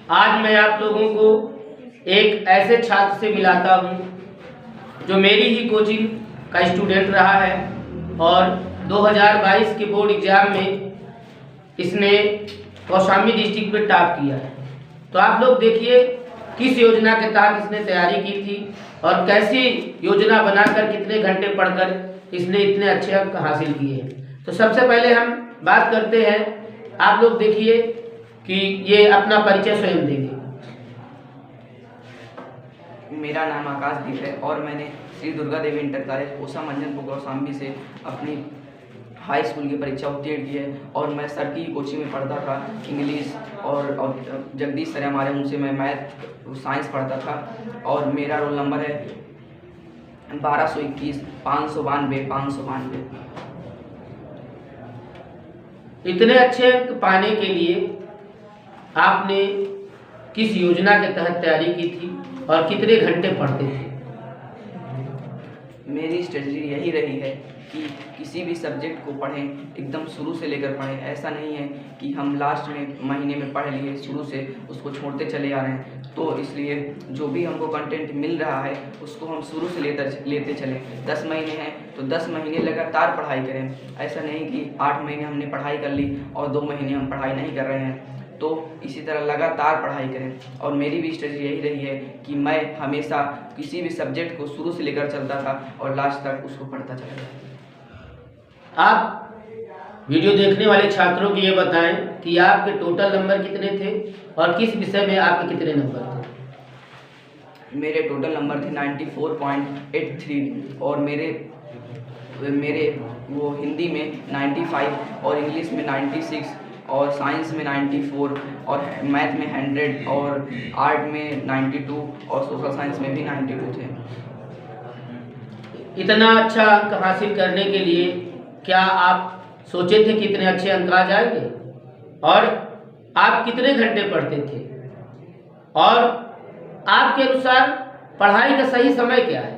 आज मैं आप लोगों को एक ऐसे छात्र से मिलाता हूं जो मेरी ही कोचिंग का स्टूडेंट रहा है और 2022 के बोर्ड एग्जाम में इसने कौशाम्बी डिस्ट्रिक्ट में टॉप किया है। तो आप लोग देखिए किस योजना के तहत इसने तैयारी की थी और कैसी योजना बनाकर कितने घंटे पढ़कर इसने इतने अच्छे अंक हासिल किए हैं। तो सबसे पहले हम बात करते हैं, आप लोग देखिए कि ये अपना परिचय स्वयं देंगे। मेरा नाम आकाशदीप है और मैंने श्री दुर्गा देवी इंटर कॉलेज कोसा मंजनपुर कौशाम्बी से अपनी हाई स्कूल की परीक्षा उत्तीर्ण की है। और मैं सर की कोचिंग में पढ़ता था इंग्लिश और जगदीश सर हमारे, उनसे मैं मैथ साइंस पढ़ता था और मेरा रोल नंबर है 1221 592। इतने अच्छे अंक पाने के लिए आपने किस योजना के तहत तैयारी की थी और कितने घंटे पढ़ते थे? मेरी स्ट्रेटजी यही रही है कि किसी भी सब्जेक्ट को पढ़ें एकदम शुरू से लेकर पढ़ें। ऐसा नहीं है कि हम लास्ट में महीने में पढ़ लिए, शुरू से उसको छोड़ते चले आ रहे हैं। तो इसलिए जो भी हमको कंटेंट मिल रहा है उसको हम शुरू से लेते चलें। 10 महीने हैं तो 10 महीने लगातार पढ़ाई करें। ऐसा नहीं कि 8 महीने हमने पढ़ाई कर ली और 2 महीने हम पढ़ाई नहीं कर रहे हैं। तो इसी तरह लगातार पढ़ाई करें। और मेरी भी स्ट्रेटजी यही रही है कि मैं हमेशा किसी भी सब्जेक्ट को शुरू से लेकर चलता था और लास्ट तक उसको पढ़ता चला गया। आप वीडियो देखने वाले छात्रों को ये बताएं कि आपके टोटल नंबर कितने थे और किस विषय में आपके कितने नंबर थे? मेरे टोटल नंबर थे 94.83 और मेरे वो हिंदी में 95 और इंग्लिश में 96 और साइंस में 94 और मैथ में 100 और आर्ट में 92 और सोशल साइंस में भी 92 थे। इतना अच्छा अंक हासिल करने के लिए क्या आप सोचे थे कि इतने अच्छे अंक आ जाएंगे? और आप कितने घंटे पढ़ते थे और आपके अनुसार पढ़ाई का सही समय क्या है?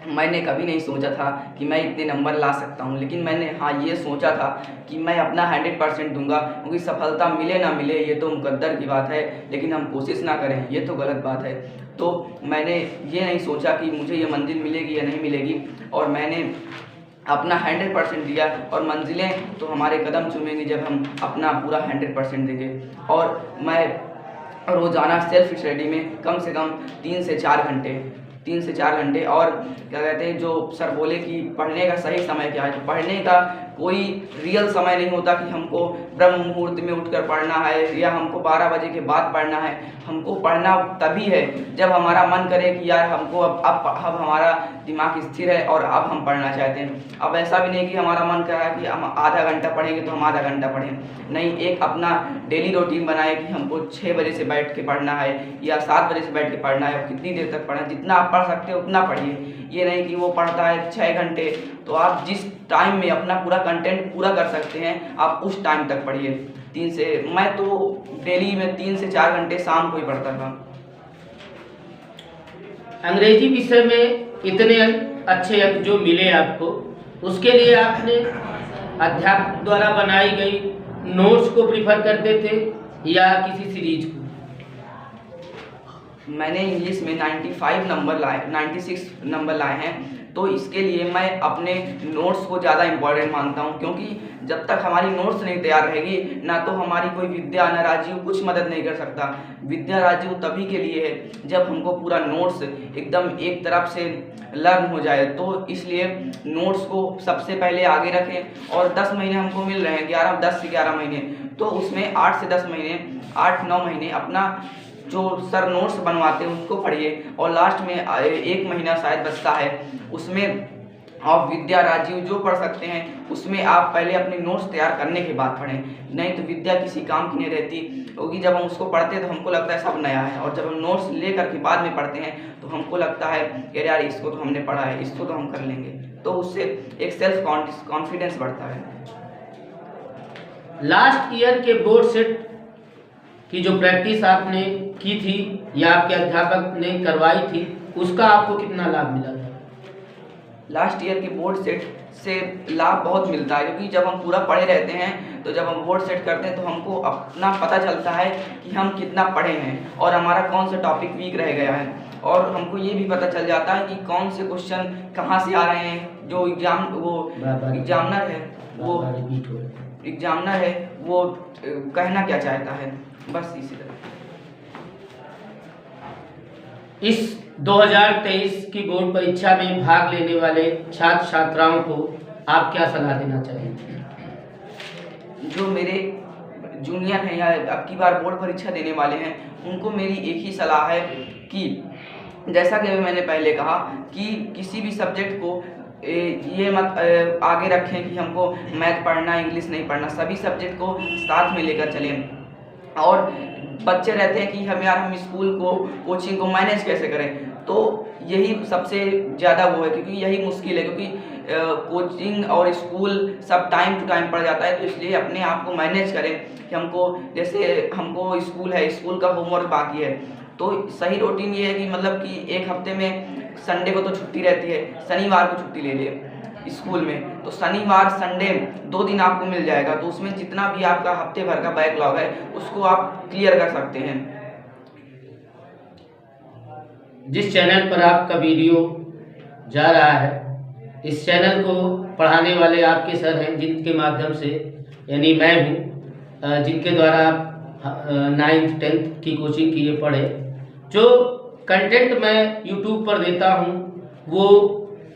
मैंने कभी नहीं सोचा था कि मैं इतने नंबर ला सकता हूं, लेकिन मैंने ये सोचा था कि मैं अपना 100% दूंगा, क्योंकि सफलता मिले ना मिले ये तो मुकद्दर की बात है, लेकिन हम कोशिश ना करें ये तो गलत बात है। तो मैंने ये नहीं सोचा कि मुझे ये मंजिल मिलेगी या नहीं मिलेगी और मैंने अपना 100% दिया। और मंजिलें तो हमारे कदम चूमेंगी जब हम अपना पूरा 100% देंगे। और मैं रोज़ाना सेल्फ स्टडी में कम से कम 3 से 4 घंटे और क्या कहते हैं, जो सर बोले कि पढ़ने का सही समय क्या है, तो पढ़ने का कोई रियल समय नहीं होता कि हमको ब्रह्म मुहूर्त में उठकर पढ़ना है या हमको 12 बजे के बाद पढ़ना है। हमको पढ़ना तभी है जब हमारा मन करे कि यार हमको अब हमारा दिमाग स्थिर है और अब हम पढ़ना चाहते हैं। अब ऐसा भी नहीं कि हमारा मन कर रहा है कि हम आधा घंटा पढ़ेंगे तो हम आधा घंटा पढ़ें, नहीं, एक अपना डेली रूटीन बनाए कि हमको 6 बजे से बैठ के पढ़ना है या 7 बजे से बैठ के पढ़ना है और कितनी देर तक पढ़ना है। जितना आप पढ़ सकते हो उतना पढ़िए। ये नहीं कि वो पढ़ता है 6 घंटे, तो आप जिस टाइम में अपना पूरा कंटेंट पूरा कर सकते हैं आप उस टाइम तक पढ़िए। मैं तो डेली में 3 से 4 घंटे शाम को ही पढ़ता था। अंग्रेजी विषय में इतने अच्छे अंक जो मिले आपको, उसके लिए आपने अध्यापक द्वारा बनाई गई नोट्स को प्रीफर करते थे या किसी सीरीज को? मैंने इंग्लिश में 96 नंबर लाए हैं, तो इसके लिए मैं अपने नोट्स को ज़्यादा इम्पोर्टेंट मानता हूं, क्योंकि जब तक हमारी नोट्स नहीं तैयार रहेगी ना तो हमारी कोई विद्या न राजीव कुछ मदद नहीं कर सकता। विद्या राजीव तभी के लिए है जब हमको पूरा नोट्स एकदम एक तरफ से लर्न हो जाए। तो इसलिए नोट्स को सबसे पहले आगे रखें। और 10 महीने हमको मिल रहे हैं, 10 से 11 महीने, तो उसमें 8 से 10 महीने 8-9 महीने अपना जो सर नोट्स बनवाते हैं उसको पढ़िए। और लास्ट में 1 महीना शायद बचता है, उसमें आप विद्या राजीव जो पढ़ सकते हैं उसमें आप पहले अपने नोट्स तैयार करने के बाद पढ़ें। नहीं तो विद्या किसी काम की नहीं रहती, क्योंकि जब हम उसको पढ़ते हैं तो हमको लगता है सब नया है, और जब हम नोट्स लेकर के बाद में पढ़ते हैं तो हमको लगता है कि यार इसको तो हमने पढ़ा है, इसको तो हम कर लेंगे। तो उससे एक सेल्फ कॉन्फिडेंस बढ़ता है। लास्ट ईयर के बोर्ड सेट की जो प्रैक्टिस आपने की थी या आपके अध्यापक ने करवाई थी, उसका आपको कितना लाभ मिला था? लास्ट ईयर के बोर्ड सेट से लाभ बहुत मिलता है, क्योंकि जब हम पूरा पढ़े रहते हैं तो जब हम बोर्ड सेट करते हैं तो हमको अपना पता चलता है कि हम कितना पढ़े हैं और हमारा कौन सा टॉपिक वीक रह गया है, और हमको ये भी पता चल जाता है कि कौन से क्वेश्चन कहाँ से आ रहे हैं। जो एग्जामिनर है वो कहना क्या चाहता है, बस इसी तरह। इस 2023 की बोर्ड परीक्षा में भाग लेने वाले छात्र छात्राओं को आप क्या सलाह देना चाहेंगे? जो मेरे जूनियर हैं या अब की बार बोर्ड परीक्षा देने वाले हैं, उनको मेरी एक ही सलाह है कि जैसा कि मैंने पहले कहा कि किसी भी सब्जेक्ट को ये मत आगे रखें कि हमको मैथ पढ़ना, इंग्लिश नहीं पढ़ना, सभी सब्जेक्ट को साथ में लेकर चलें। और बच्चे रहते हैं कि हम स्कूल को, कोचिंग को मैनेज कैसे करें, तो यही सबसे ज़्यादा वो है, क्योंकि यही मुश्किल है, क्योंकि कोचिंग और स्कूल सब टाइम टू टाइम पड़ जाता है। तो इसलिए अपने आप को मैनेज करें कि हमको स्कूल है, स्कूल का होमवर्क बाकी है, तो सही रूटीन ये है कि मतलब कि एक हफ्ते में संडे को तो छुट्टी रहती है, शनिवार को छुट्टी ले लिए स्कूल में, तो शनिवार संडे 2 दिन आपको मिल जाएगा, तो उसमें जितना भी आपका हफ्ते भर का बैकलॉग है उसको आप क्लियर कर सकते हैं। जिस चैनल पर आपका वीडियो जा रहा है, इस चैनल को पढ़ाने वाले आपके सर हैं, जिनके माध्यम से यानी मैं हूँ, जिनके द्वारा आप 9th 10th की कोचिंग किए पढ़े। जो कंटेंट मैं YouTube पर देता हूँ वो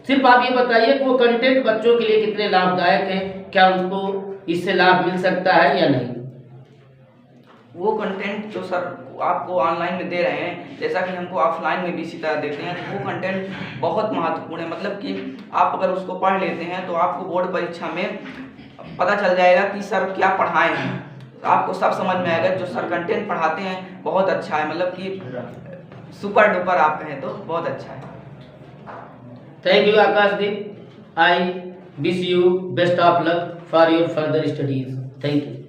सिर्फ आप ये बताइए कि वो कंटेंट बच्चों के लिए कितने लाभदायक हैं, क्या उनको इससे लाभ मिल सकता है या नहीं? वो कंटेंट जो सर आपको ऑनलाइन में दे रहे हैं, जैसा कि हमको ऑफलाइन में भी इसी तरह देते हैं, तो वो कंटेंट बहुत महत्वपूर्ण है। मतलब कि आप अगर उसको पढ़ लेते हैं तो आपको बोर्ड परीक्षा में पता चल जाएगा कि सर क्या पढ़ाए हैं, आपको सब समझ में आएगा। जो सर कंटेंट पढ़ाते हैं बहुत अच्छा है, मतलब कि सुपर डुपर आप कहें तो बहुत अच्छा है। Thank you Akashdeep. I wish you best of luck for your further studies. Thank you.